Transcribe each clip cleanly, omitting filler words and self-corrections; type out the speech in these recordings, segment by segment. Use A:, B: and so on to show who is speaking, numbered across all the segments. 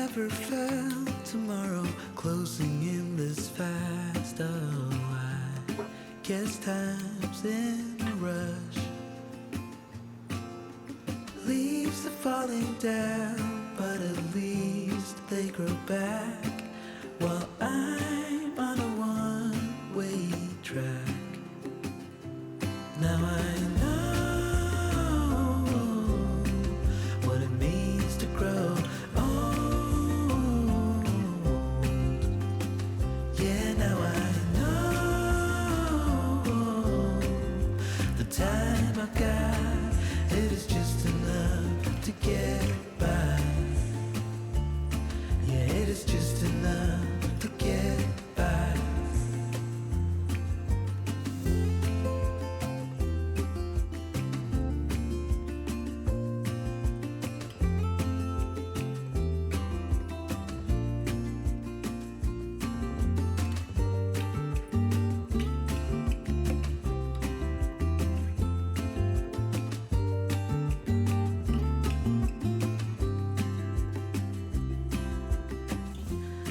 A: never felt tomorrow closing in this fast. Oh, I guess time's in a rush. Leaves are falling down, but at least they grow back, while I'm on a one-way track. Now I know what it means to grow old. Yeah, now I know the time I got, it is just enough to get by. Yeah, it is just enough to get by.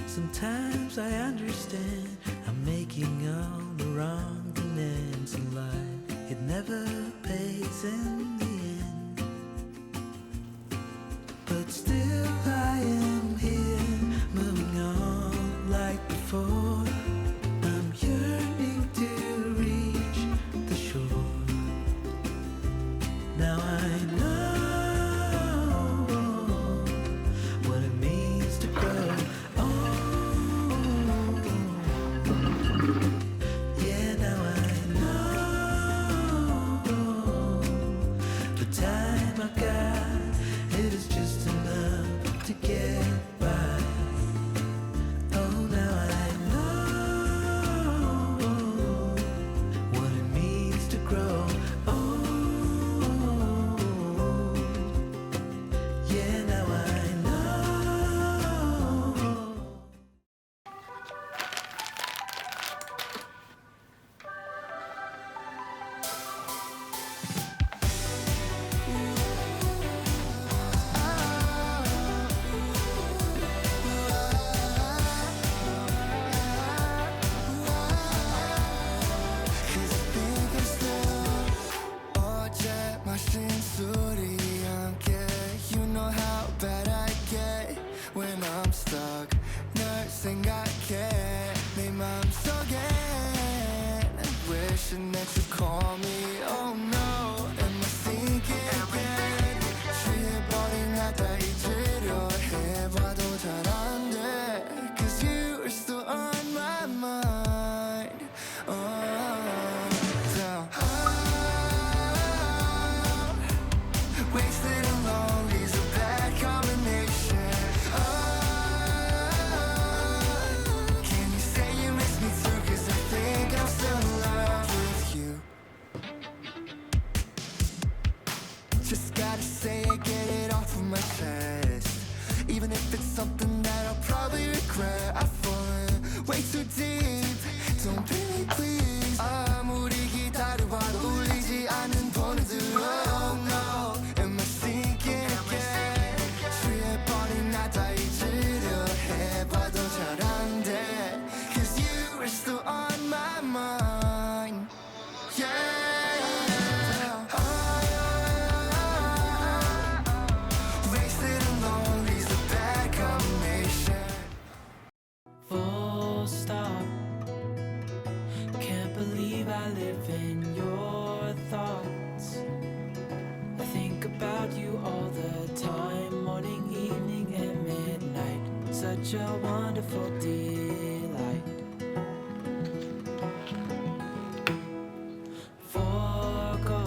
A: Sometimes I understand I'm making all the wrong demands in life. It never pays in the end, but still I am here, moving on like before. I'm yearning to reach the shore. Now I know what it means to grow. Yeah, now I know the time I got, it is just enough to get by. Oh, now I know what it means to grow old. Yeah, now I know.
B: 어제 마신 술이 함께 You know how bad I get when I'm stuck 널 생각해 내 맘속엔 Wishing that you call me Oh no Am I thinking again 취해버린 나다 잊으려 해봐도 잘 안 돼 Cause you are still on my mind Down Wasted and lonely's a bad combination. Can you say you miss me too? 'Cause I think I'm still in love with you. Just gotta say it, get it off of my chest. Even if it's something that I'll probably regret. I've fallen way too deep. Don't pay me please. 아무리 기다려봐도 울리지 않는 번호들. Oh no. Am I thinking again? 취해버린 나다 잊으려 해봐도 잘 안 돼. 'Cause you are still on my mind. Yeah. Wasted and lonely's a bad combination.
A: Full stop. Can't believe I live in your thoughts. I think about you all the time, morning, evening, and midnight. Such a wonderful delight. Forgo,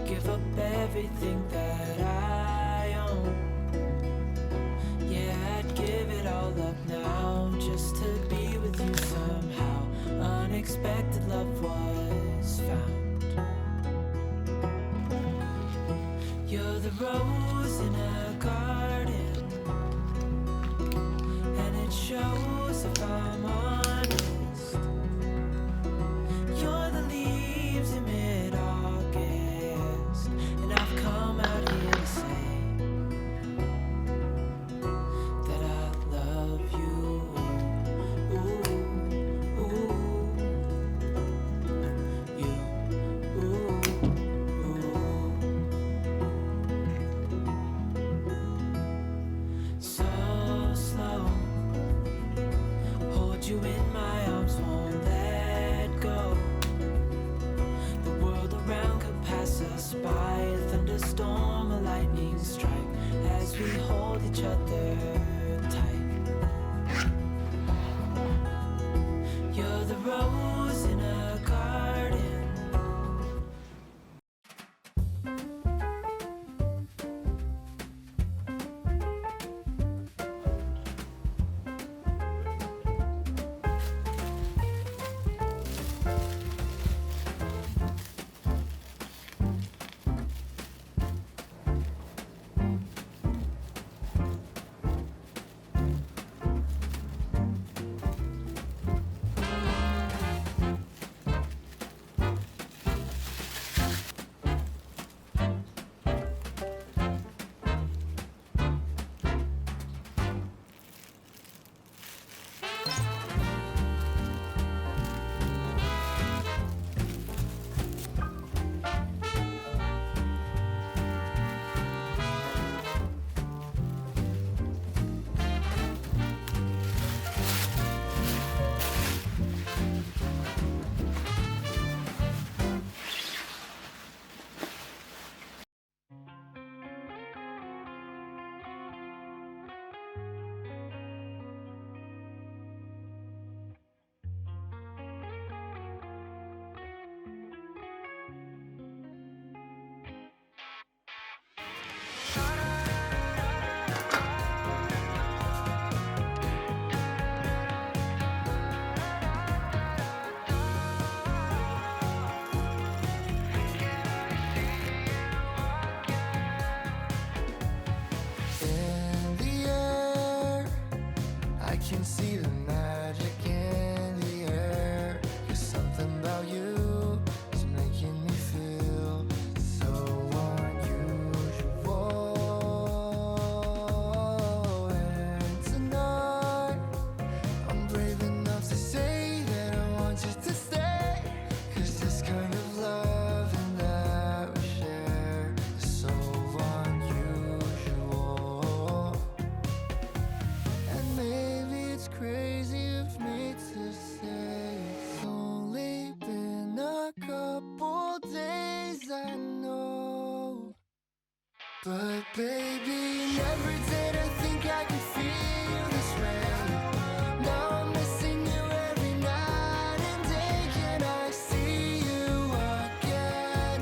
A: give up everything that I own. Yeah, I'd give it all up now just to be with you somehow. Unexpected love was found. You're the rose in a garden, and it shows if I'm honest. You're the leaves in mid-August, and I've come out here to say lightning strike as we hold each other tight. You're the rose in a garden.
B: In the air, I can see the magic in the air. There's something about you is making me feel so unusual. And tonight, I'm brave enough to say that I want you to stay. 'Cause this kind of loving that we share is so unusual. And maybe it's crazy of me to say it's only been a couple days, I know. But baby, never did I think I could feel this way. Now I'm missing you every night and day. Can I see you again?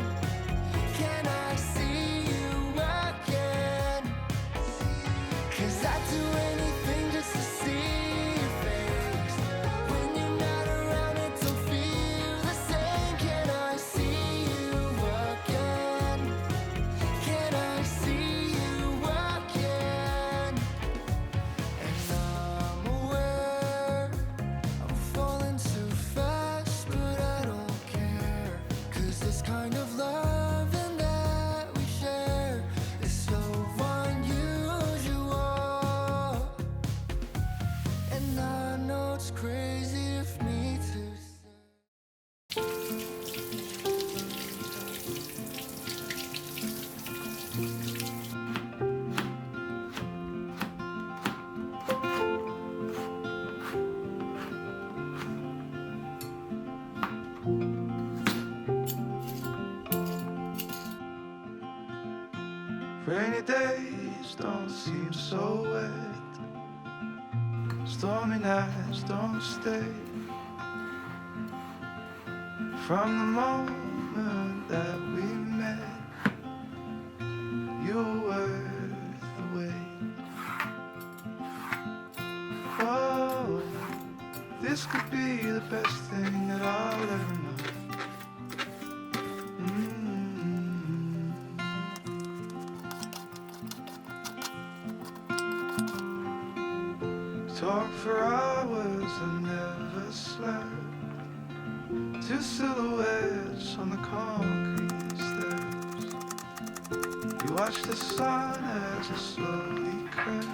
B: Can I see you again? 'Cause I'd do anything just to see your face. When you're not around, it don't feel the same. Can I see you again? Can I see you again? And I'm aware I'm falling too fast, but I don't care. 'Cause this kind of loving that we share is so unusual. And I know it's crazy of me to say.
C: Rainy days don't seem so wet. Stormy nights don't stay. From the moment that we met, you were worth the wait. Oh, this could be the best thing that I'll ever know. Talk for hours and never slept. Two silhouettes on the concrete steps. You watch the sun as it slowly crept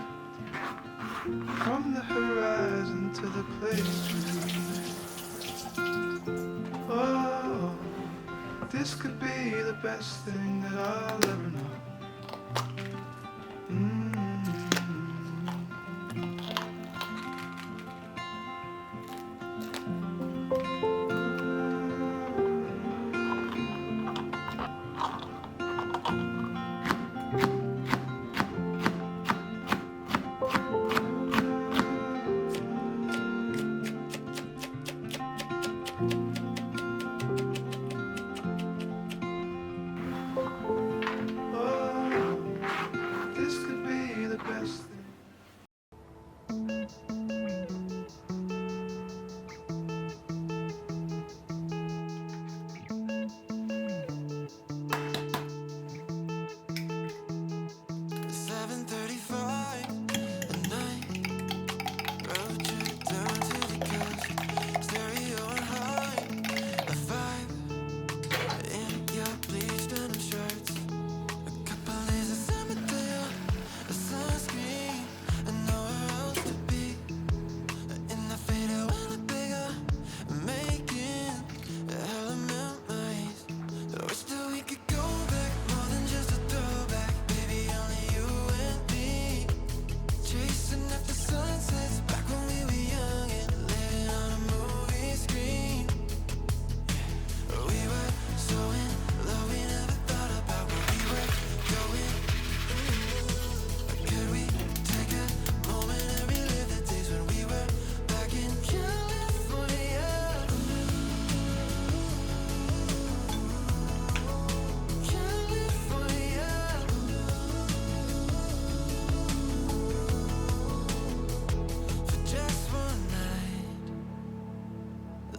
C: from the horizon to the place we met. Oh, this could be the best thing that I'll ever know. Oh, this could be the best thing.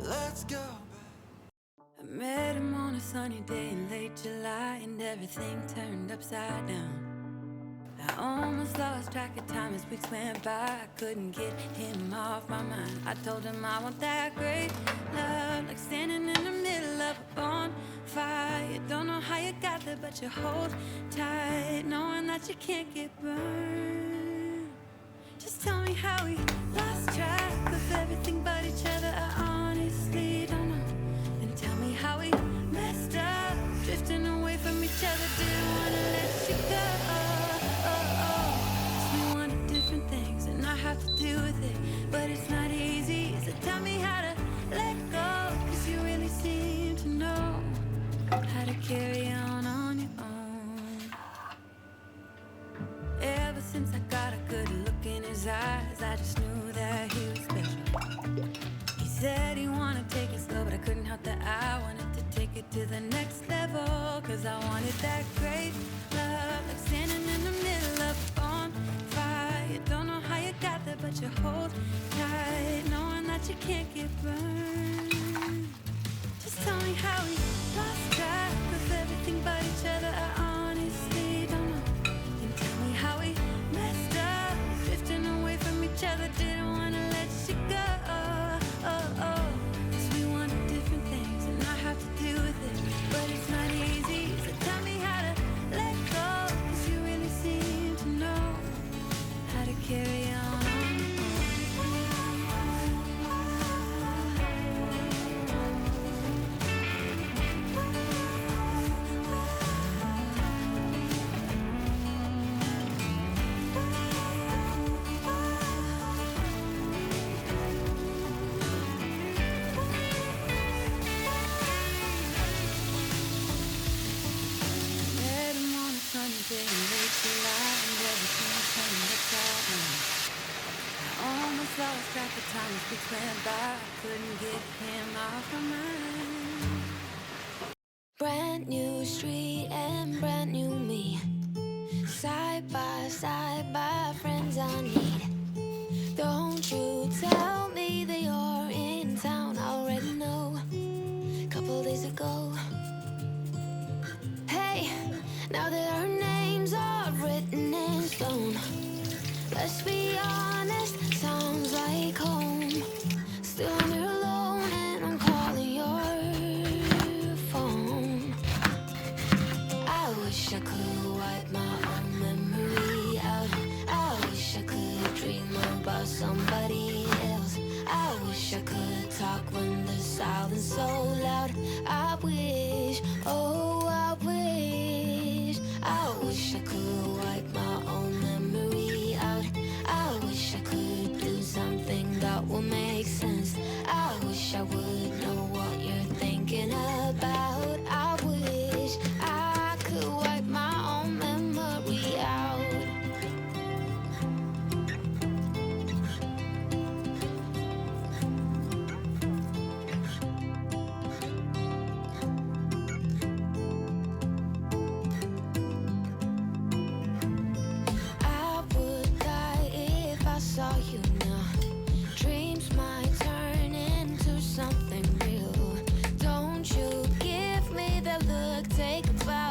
C: Let's go.
A: I met him on a sunny day in late July, and everything turned upside down. I almost lost track of time as weeks went by. I couldn't get him off my mind. I told him I want that great love, like standing in the middle of a bonfire. You don't know how you got there, but you hold tight, knowing that you can't get burned. Just tell me how we lost track of everything but each other. I honestly don't know. Then tell me how we messed up, drifting away from each other. Didn't wanna let you go. 'Cause we wanted different things, and I have to deal with it, but it's not easy. So tell me how to let go, 'cause you really seem to know how to carry on your own. Ever since I got a good look in his eyes, I just knew that he was special. He said he wanted to take it slow, but I couldn't help that I wanted to take it to the next level. 'Cause I wanted that great love, like standing in the middle of a bonfire. You don't know how you got there, but you hold tight, knowing that you can't get burned. Just tell me how we lost track of everything but each other. I honestly don't know. Then tell me how we messed up, drifting away from each other. Didn't wanna let you go. 'Cause we wanted different things, and I have to deal with it, but it's not easy. So tell me how to let go, 'cause you really seem to know how to carry on. Met him on a sunny day in late July, and everything turned upside down. I almost lost track of time as weeks went by. I couldn't get him off my mind.
D: Brand new street and brand new me. Side by friends I need. Don't you tell me that you're in town, I already know. Couple days ago. Hey, now that our names are written in stone, let's be honest, sounds like home. Still I'm here alone and I'm calling your phone. I wish I could wipe my own memory out. I wish I could dream about somebody else. I wish I could talk when the silence so loud. I wish, oh I wish. I wish I could wipe my own memory out. I wish I could do something that will make sense. I wish I would know what you're thinking about. I wish I could wipe my own memory out. take a bite.